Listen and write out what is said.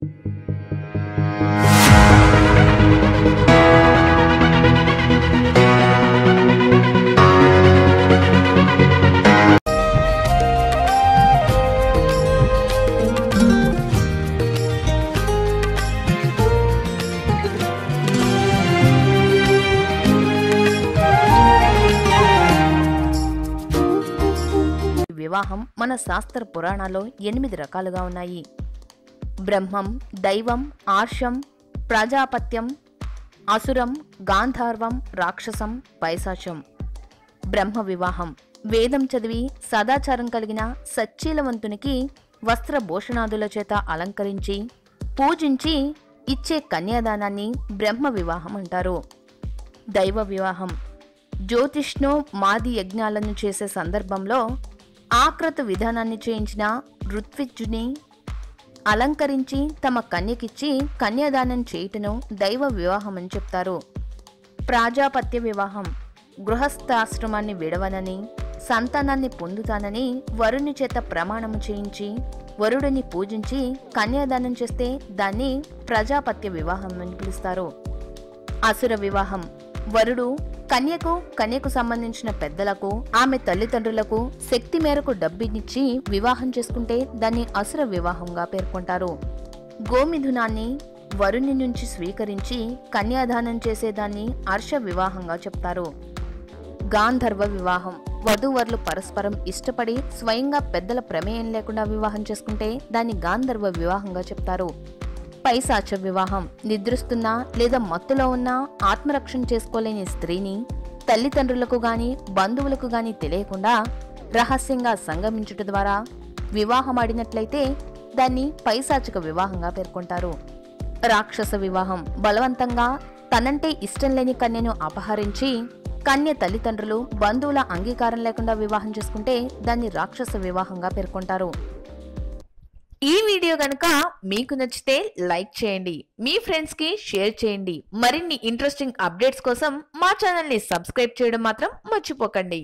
వివాహం మన శాస్త్ర పురాణాల్లో 8 రకాలుగా ఉన్నాయి. బ్రహ్మం, దైవం, ఆర్షం, ప్రజాపత్యం, అసురం, గాంధర్వం, రాక్షసం, పైశాచం. బ్రహ్మ వివాహం వేదం చదివి సదాచారం కలిగిన సచ్చీలవంతునికి వస్త్రభూషణాదుల చేత అలంకరించి పూజించి ఇచ్చే కన్యాదానాన్ని బ్రహ్మ వివాహం అంటారు. దైవ వివాహం జ్యోతిష్ణో మాది యజ్ఞాలను చేసే సందర్భంలో ఆకృత విధానాన్ని చేయించిన ఋత్విజుని అలంకరించి తమ కన్యకిచ్చి కన్యాదానం చేయుటను దైవ వివాహం అని చెప్తారు. ప్రాజాపత్య వివాహం గృహస్థాశ్రమాన్ని విడవనని సంతానాన్ని పొందుతానని వరుని చేత ప్రమాణము చేయించి వరుడిని పూజించి కన్యాదానం చేస్తే దాన్ని ప్రజాపత్య వివాహం అని పిలుస్తారు. అసుర వివాహం వరుడు కన్యకు సంబంధించిన పెద్దలకు ఆమె తల్లిదండ్రులకు శక్తి మేరకు డబ్బినిచ్చి వివాహం చేసుకుంటే దాన్ని అసుర వివాహంగా పేర్కొంటారు. గోమిథునాన్ని వరుని నుంచి స్వీకరించి కన్యాదానం చేసేదాన్ని హర్ష వివాహంగా చెప్తారు. గాంధర్వ వివాహం వధూవరులు పరస్పరం ఇష్టపడి స్వయంగా పెద్దల ప్రమేయం లేకుండా వివాహం చేసుకుంటే దాన్ని గాంధర్వ వివాహంగా చెప్తారు. పైశాచ వివాహం నిద్రిస్తున్నా లేదా మత్తులో ఉన్న ఆత్మరక్షణ చేసుకోలేని స్త్రీని తల్లిదండ్రులకు గాని బంధువులకు గాని తెలియకుండా రహస్యంగా సంగమించుట ద్వారా వివాహమాడినట్లయితే దాన్ని పైశాచిక వివాహంగా పేర్కొంటారు. రాక్షస వివాహం బలవంతంగా తనంటే ఇష్టం లేని కన్యను అపహరించి కన్య తల్లిదండ్రులు బంధువుల అంగీకారం లేకుండా వివాహం చేసుకుంటే దాన్ని రాక్షస వివాహంగా పేర్కొంటారు. ఈ వీడియో గనుక మీకు నచ్చితే లైక్ చేయండి, మీ ఫ్రెండ్స్ కి షేర్ చేయండి. మరిన్ని ఇంట్రెస్టింగ్ అప్డేట్స్ కోసం మా ఛానల్ ని సబ్స్క్రైబ్ చేయడం మాత్రం మర్చిపోకండి.